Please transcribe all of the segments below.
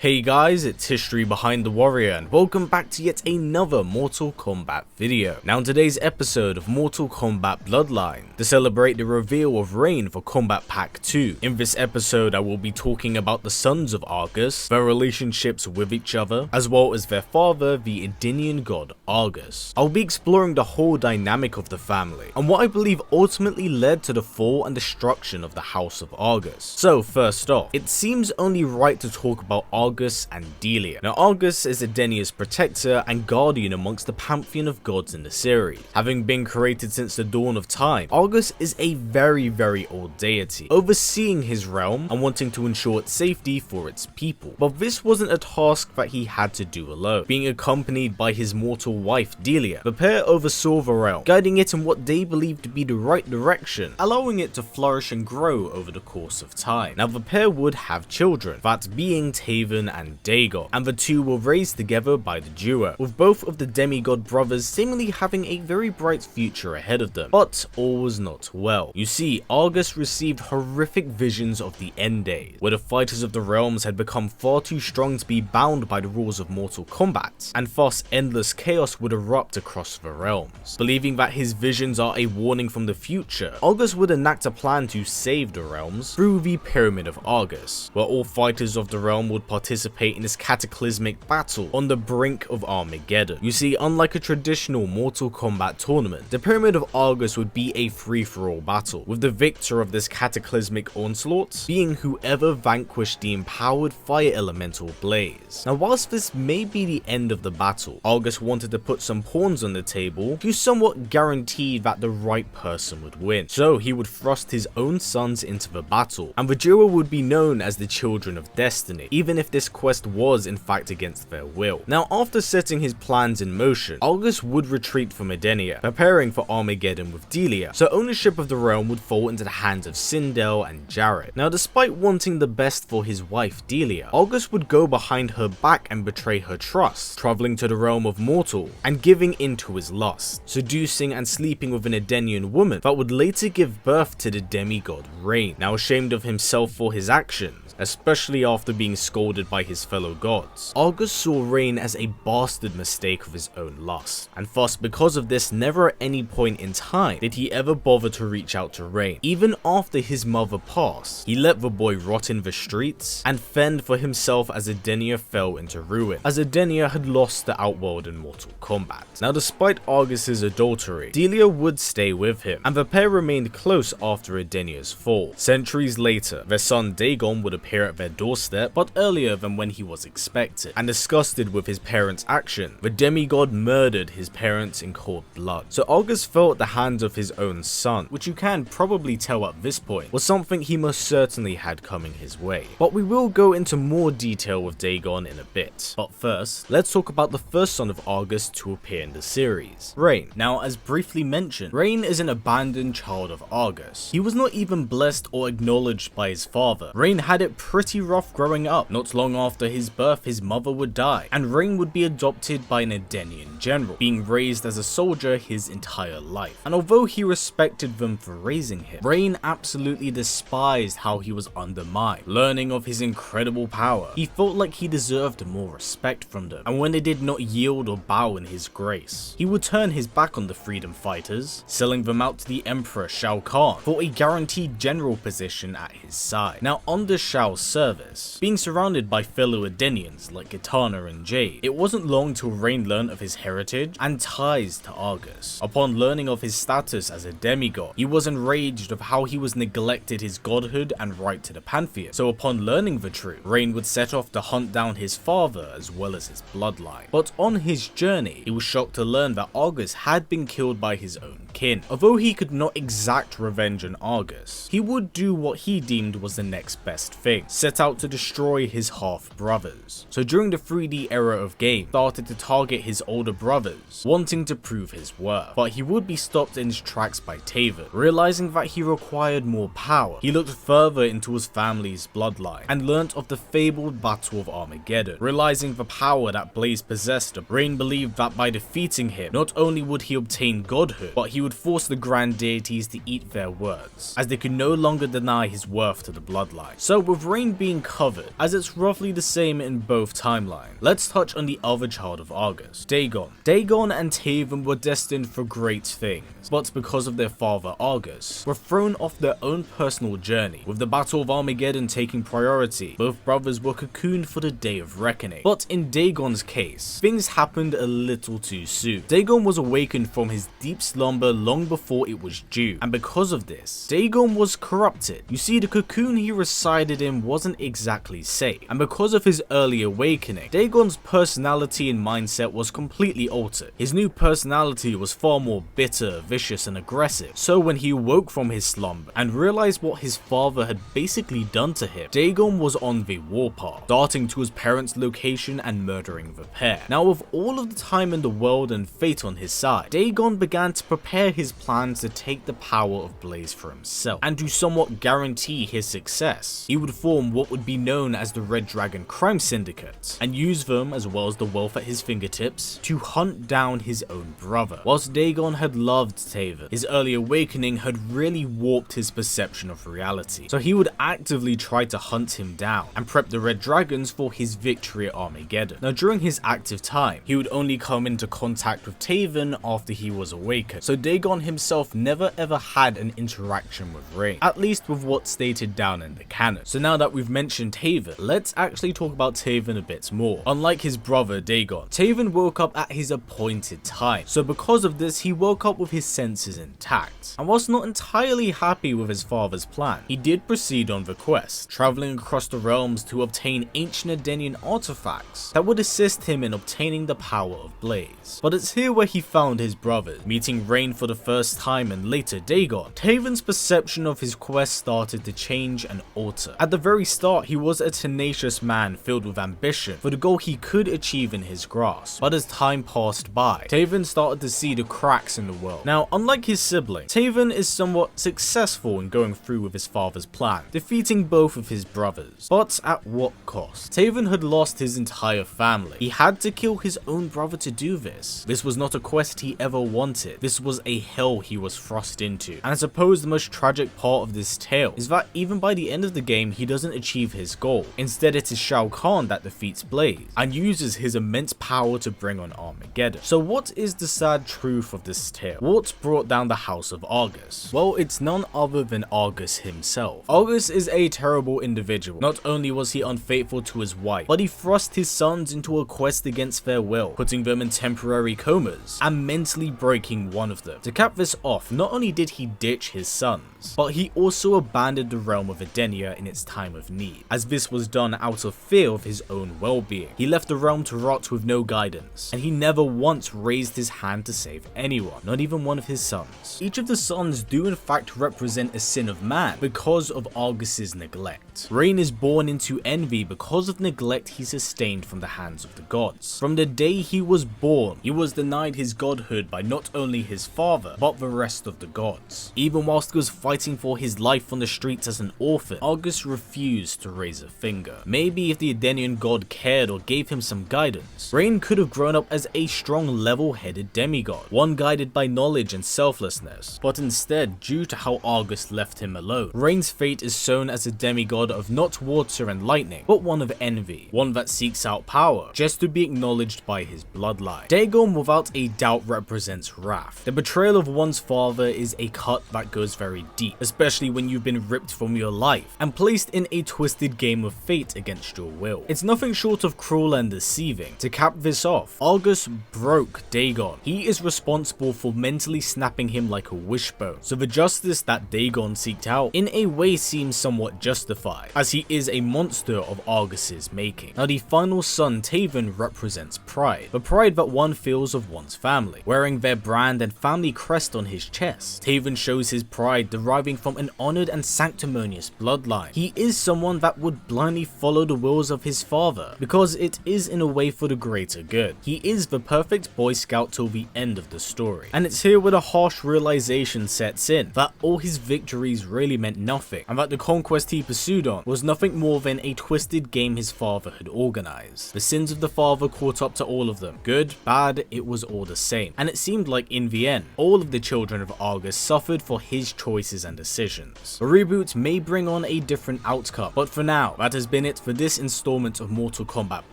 Hey guys, it's History Behind the Warrior and welcome back to yet another Mortal Kombat video. Now in today's episode of Mortal Kombat Bloodlines, to celebrate the reveal of Rain for Kombat Pack 2. In this episode I will be talking about the sons of Argus, their relationships with each other, as well as their father, the Edenian god Argus. I'll be exploring the whole dynamic of the family, and what I believe ultimately led to the fall and destruction of the House of Argus. So first off, it seems only right to talk about Argus and Delia. Now Argus is Edenia's protector and guardian amongst the pantheon of gods in the series. Having been created since the dawn of time, Argus is a very old deity, overseeing his realm and wanting to ensure its safety for its people. But this wasn't a task that he had to do alone. Being accompanied by his mortal wife Delia, the pair oversaw the realm, guiding it in what they believed to be the right direction, allowing it to flourish and grow over the course of time. Now the pair would have children, that being Taven and Daegon, and the two were raised together by the duo, with both of the demigod brothers seemingly having a very bright future ahead of them. But all was not well. You see, Argus received horrific visions of the end days, where the fighters of the realms had become far too strong to be bound by the rules of Mortal Kombat, and thus endless chaos would erupt across the realms. Believing that his visions are a warning from the future, Argus would enact a plan to save the realms through the Pyramid of Argus, where all fighters of the realm would participate in this cataclysmic battle on the brink of Armageddon. You see, unlike a traditional Mortal Kombat tournament, the Pyramid of Argus would be a free-for-all battle, with the victor of this cataclysmic onslaught being whoever vanquished the empowered fire elemental Blaze. Now whilst this may be the end of the battle, Argus wanted to put some pawns on the table to somewhat guarantee that the right person would win. So he would thrust his own sons into the battle, and the duo would be known as the Children of Destiny, even if this quest was in fact against their will. Now after setting his plans in motion, Argus would retreat from Edenia, preparing for Armageddon with Delia, so ownership of the realm would fall into the hands of Sindel and Jarrett. Now despite wanting the best for his wife Delia, Argus would go behind her back and betray her trust, traveling to the realm of mortal and giving in to his lust, seducing and sleeping with an Edenian woman that would later give birth to the demigod Rain. Now ashamed of himself for his actions, especially after being scolded by his fellow gods, Argus saw Rain as a bastard mistake of his own lust, and thus because of this never at any point in time did he ever bother to reach out to Rain. Even after his mother passed, he let the boy rot in the streets and fend for himself as Edenia fell into ruin, as Edenia had lost the outworld in Mortal Kombat. Now despite Argus's adultery, Delia would stay with him, and the pair remained close after Edenia's fall. Centuries later, their son Daegon would appear at their doorstep, but earlier than when he was expected, and disgusted with his parents' action, the demigod murdered his parents in cold blood. So Argus felt at the hands of his own son, which you can probably tell at this point was something he most certainly had coming his way. But we will go into more detail with Daegon in a bit. But first, let's talk about the first son of Argus to appear in the series, Rain. Now as briefly mentioned, Rain is an abandoned child of Argus. He was not even blessed or acknowledged by his father. Rain had it pretty rough growing up. Not long after his birth, his mother would die, and Rain would be adopted by an Edenian general, being raised as a soldier his entire life. And although he respected them for raising him, Rain absolutely despised how he was undermined. Learning of his incredible power, he felt like he deserved more respect from them, and when they did not yield or bow in his grace, he would turn his back on the freedom fighters, selling them out to the Emperor Shao Kahn for a guaranteed general position at his side. Now under Shao's service, being surrounded by fellow Edenians like Kitana and Jade, it wasn't long till Rain learned of his heritage and ties to Argus. Upon learning of his status as a demigod, he was enraged of how he was neglected his godhood and right to the pantheon. So upon learning the truth, Rain would set off to hunt down his father as well as his bloodline. But on his journey, he was shocked to learn that Argus had been killed by his own kin. Although he could not exact revenge on Argus, he would do what he deemed was the next best thing, set out to destroy his half-brothers. So during the 3D era of game, started to target his older brothers, wanting to prove his worth. But he would be stopped in his tracks by Taven. Realizing that he required more power, he looked further into his family's bloodline and learnt of the fabled Battle of Armageddon. Realizing the power that Blaze possessed, Rain believed that by defeating him, not only would he obtain godhood, but he would force the grand deities to eat their words, as they could no longer deny his worth to the bloodline. So with with Rain being covered, as it's roughly the same in both timelines, let's touch on the other child of Argus, Daegon. Daegon and Taven were destined for great things, but because of their father Argus, were thrown off their own personal journey. With the Battle of Armageddon taking priority, both brothers were cocooned for the Day of Reckoning. But in Daegon's case, things happened a little too soon. Daegon was awakened from his deep slumber long before it was due, and because of this, Daegon was corrupted. You see, the cocoon he resided in wasn't exactly safe, and because of his early awakening, Daegon's personality and mindset was completely altered. His new personality was far more bitter, vicious, and aggressive. So when he woke from his slumber and realized what his father had basically done to him, Daegon was on the warpath, darting to his parents' location and murdering the pair. Now, with all of the time in the world and fate on his side, Daegon began to prepare his plans to take the power of Blaze for himself, and to somewhat guarantee his success, he would form what would be known as the Red Dragon Crime Syndicate, and use them, as well as the wealth at his fingertips, to hunt down his own brother. Whilst Daegon had loved Taven, his early awakening had really warped his perception of reality, so he would actively try to hunt him down and prep the Red Dragons for his victory at Armageddon. Now, during his active time, he would only come into contact with Taven after he was awakened, so Daegon himself never ever had an interaction with Rain, at least with what's stated down in the canon. So now that we've mentioned Taven, let's actually talk about Taven a bit more. Unlike his brother Daegon, Taven woke up at his appointed time, so because of this, he woke up with his senses intact, and whilst not entirely happy with his father's plan, he did proceed on the quest, traveling across the realms to obtain ancient Edenian artifacts that would assist him in obtaining the power of Blaze. But it's here where he found his brothers, meeting Rain for the first time and later Daegon. Taven's perception of his quest started to change and alter. At the very start, he was a tenacious man filled with ambition for the goal he could achieve in his grasp, but as time passed by, Taven started to see the cracks in the world. Now, unlike his sibling, Taven is somewhat successful in going through with his father's plan, defeating both of his brothers. But at what cost? Taven had lost his entire family. He had to kill his own brother to do this. This was not a quest he ever wanted. This was a hell he was thrust into. And I suppose the most tragic part of this tale is that even by the end of the game, he doesn't achieve his goal. Instead, it is Shao Kahn that defeats Blaze and uses his immense power to bring on Armageddon. So what is the sad truth of this tale? What brought down the house of Argus? Well, it's none other than Argus himself. Argus is a terrible individual. Not only was he unfaithful to his wife, but he thrust his sons into a quest against their will, putting them in temporary comas and mentally breaking one of them. To cap this off, not only did he ditch his sons, but he also abandoned the realm of Delia in its time of need, as this was done out of fear of his own well-being. He left the realm to rot with no guidance, and he never once raised his hand to save anyone, not even one of his sons. Each of the sons do in fact represent a sin of man because of Argus's neglect. Rain is born into envy because of neglect he sustained from the hands of the gods. From the day he was born, he was denied his godhood by not only his father, but the rest of the gods. Even whilst he was fighting for his life on the streets as an orphan, Argus refused to raise a finger. Maybe if the Edenian god cared or gave him some guidance, Rain could have grown up as a strong, level-headed demigod, one guided by knowledge and selflessness. But instead, due to how Argus left him alone, Rain's fate is shown as a demigod of not water and lightning, but one of envy, one that seeks out power just to be acknowledged by his bloodline. Daegon without a doubt represents wrath. The betrayal of one's father is a cut that goes very deep, especially when you've been ripped from your life and placed in a twisted game of fate against your will. It's nothing short of cruel and deceiving. To cap this off, Argus broke Daegon. He is responsible for mentally snapping him like a wishbone, so the justice that Daegon seeked out in a way seems somewhat justified, as he is a monster of Argus's making. Now, the final son, Taven, represents pride, the pride that one feels of one's family. Wearing their brand and family crest on his chest, Taven shows his pride deriving from an honored and sanctimonious bloodline. He is someone that would blindly follow the wills of his father, because it is in a way for the greater good. He is the perfect boy scout till the end of the story, and it's here where the harsh realization sets in that all his victories really meant nothing, and that the conquest he pursued on was nothing more than a twisted game his father had organized. The sins of the father caught up to all of them. Good, bad, it was all the same, and it seemed like in the end, all of the children of Argus suffered for his choices and decisions. A reboot may bring on a different outcome. But for now, that has been it for this installment of Mortal Kombat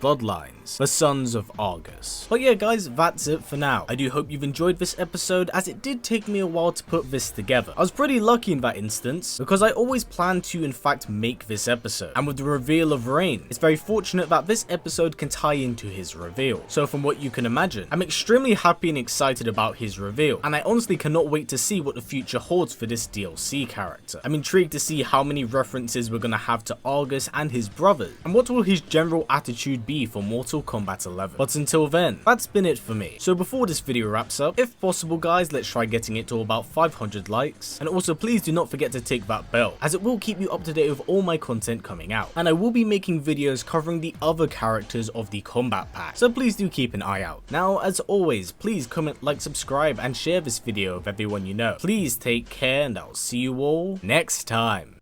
Bloodlines, the Sons of Argus. But yeah guys, that's it for now. I do hope you've enjoyed this episode, as it did take me a while to put this together. I was pretty lucky in that instance, because I always planned to in fact make this episode, and with the reveal of Rain, it's very fortunate that this episode can tie into his reveal. So from what you can imagine, I'm extremely happy and excited about his reveal, and I honestly cannot wait to see what the future holds for this DLC character. I'm intrigued to see how many references we're gonna have to Argus and his brothers, and what will his general attitude be for Mortal Kombat 11. But until then, that's been it for me. So before this video wraps up, if possible guys, let's try getting it to about 500 likes, and also please do not forget to tick that bell, as it will keep you up to date with all my content coming out, and I will be making videos covering the other characters of the Kombat Pack, so please do keep an eye out. Now as always, please comment, like, subscribe and share this video with everyone you know. Please take care, and I'll see you all next time.